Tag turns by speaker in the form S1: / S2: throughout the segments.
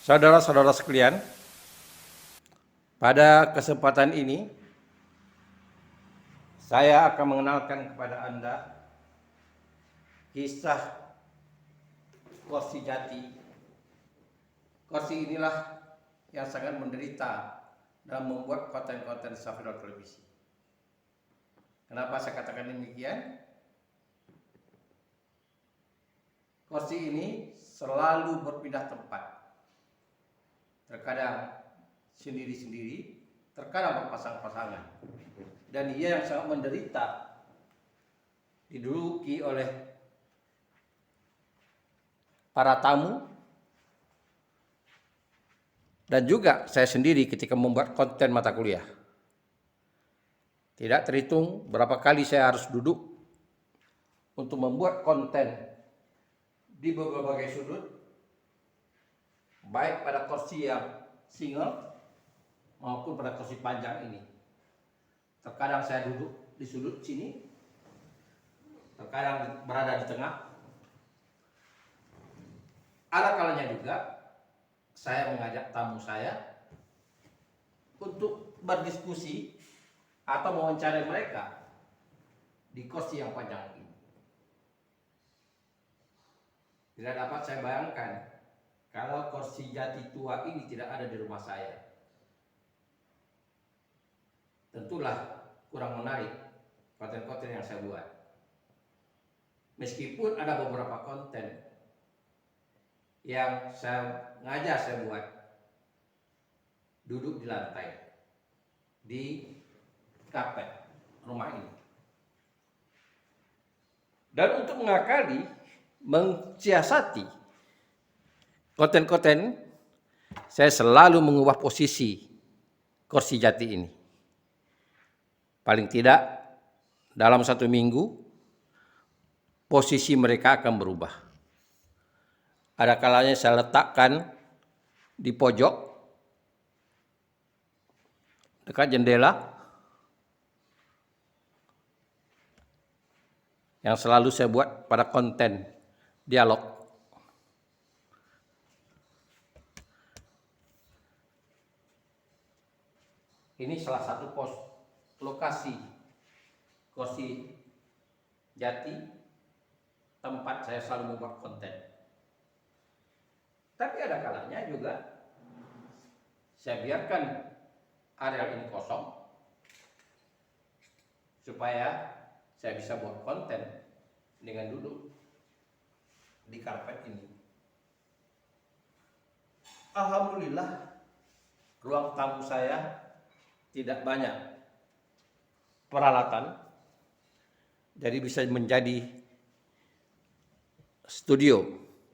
S1: Saudara-saudara sekalian, pada kesempatan ini saya akan mengenalkan kepada Anda kisah Korsy Jati. Korsy inilah yang sangat menderita dalam membuat konten-konten Safirul televisi. Kenapa saya katakan demikian? Korsy ini selalu berpindah tempat. Terkadang sendiri-sendiri, terkadang berpasang-pasangan. Dan ia yang sangat menderita, diduduki oleh para tamu, dan juga saya sendiri ketika membuat konten mata kuliah. Tidak terhitung berapa kali saya harus duduk untuk membuat konten di berbagai sudut, baik pada kursi yang single maupun pada kursi panjang ini. Terkadang saya duduk di sudut sini, terkadang berada di tengah. Ada kalanya juga saya mengajak tamu saya untuk berdiskusi atau mewawancarai mereka di kursi yang panjang ini. Tidak dapat saya bayangkan kalau Korsy Jati tua ini tidak ada di rumah saya. Tentulah kurang menarik konten-konten yang saya buat. Meskipun ada beberapa konten yang saya buat duduk di lantai, di karpet rumah ini. Dan untuk mengakali, mensiasati konten-konten, saya selalu mengubah posisi Korsy Jati ini. Paling tidak dalam 1 minggu posisi mereka akan berubah. Ada kalanya saya letakkan di pojok dekat jendela yang selalu saya buat pada konten dialog. Ini salah satu lokasi Korsy Jati, tempat saya selalu membuat konten. Tapi ada kalanya juga saya biarkan area ini kosong supaya saya bisa buat konten dengan duduk di karpet ini. Alhamdulillah, ruang tamu saya tidak banyak peralatan, jadi bisa menjadi studio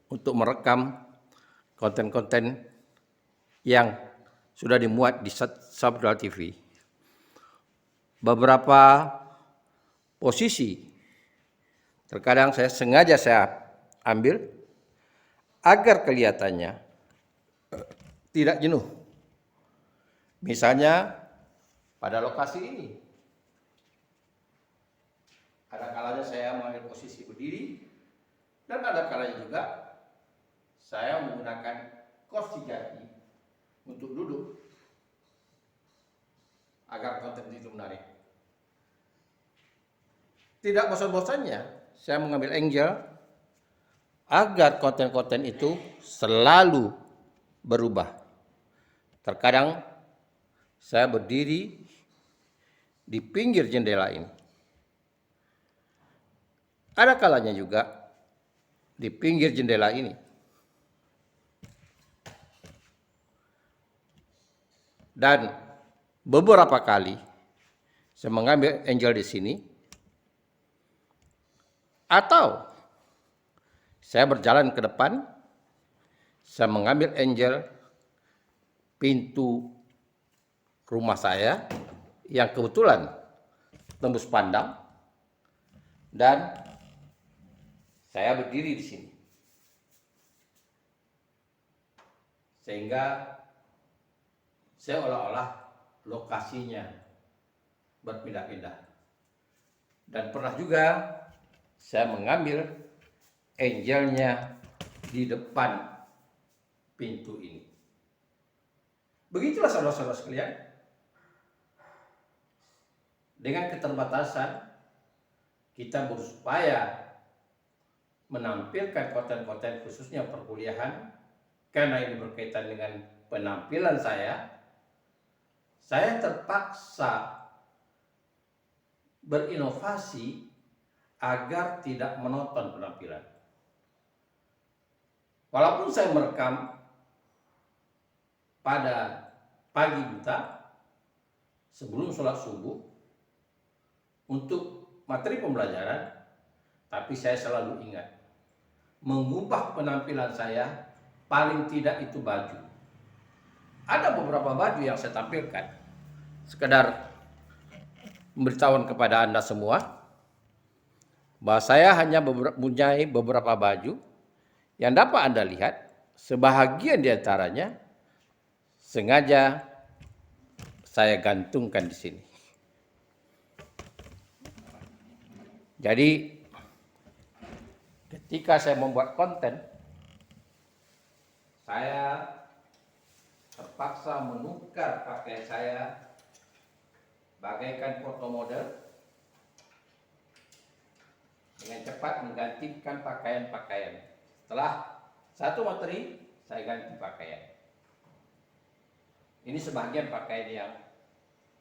S1: untuk merekam konten-konten yang sudah dimuat di Safirul TV. Beberapa posisi terkadang saya sengaja ambil agar kelihatannya tidak jenuh. Misalnya pada lokasi ini, ada kalanya saya mengambil posisi berdiri, dan ada kalanya juga saya menggunakan Korsy Jati untuk duduk agar konten itu menarik. Tidak bosan-bosannya saya mengambil angle agar konten-konten itu selalu berubah. Terkadang saya berdiri di pinggir jendela ini. Ada kalanya juga di pinggir jendela ini. Dan beberapa kali saya mengambil angle di sini, atau saya berjalan ke depan, saya mengambil angle pintu rumah saya yang kebetulan tembus pandang, dan saya berdiri di sini. Sehingga seolah-olah lokasinya berpindah-pindah. Dan pernah juga saya mengambil angle-nya di depan pintu ini. Begitulah saudara-saudara sekalian, dengan keterbatasan kita berupaya menampilkan konten-konten khususnya perkuliahan, karena ini berkaitan dengan penampilan saya terpaksa berinovasi agar tidak menonton penampilan. Walaupun saya merekam pada pagi buta sebelum sholat subuh untuk materi pembelajaran, tapi saya selalu ingat mengubah penampilan saya, paling tidak itu baju. Ada beberapa baju yang saya tampilkan, sekedar memberitahuan kepada Anda semua bahwa saya hanya mempunyai beberapa baju yang dapat Anda lihat. Sebahagian diantaranya sengaja saya gantungkan di sini. Jadi ketika saya membuat konten, saya terpaksa menukar pakaian saya bagaikan foto model dengan cepat menggantikan pakaian-pakaian. Setelah satu materi, saya ganti pakaian. Ini sebagian pakaian yang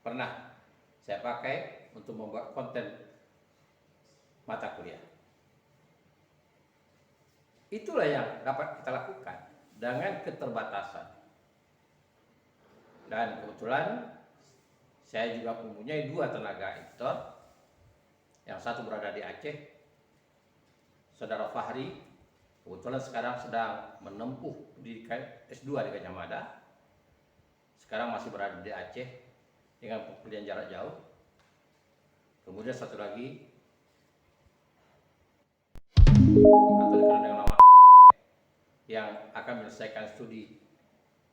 S1: pernah saya pakai untuk membuat konten mata kuliah. Itulah yang dapat kita lakukan dengan keterbatasan. Dan kebetulan saya juga mempunyai 2 tenaga editor. Yang satu berada di Aceh, Saudara Fahri, kebetulan sekarang sedang menempuh pendidikan S2 di Gajah Mada. Sekarang masih berada di Aceh dengan pendidikan jarak jauh. Kemudian satu lagi atau dikenal dengan nama yang akan menyelesaikan studi,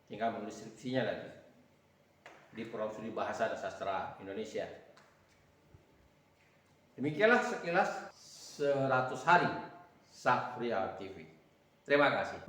S1: tinggal menulis skripsinya lagi di Program Studi Bahasa dan Sastra Indonesia. Demikianlah sekilas 100 hari Safrial TV. Terima kasih.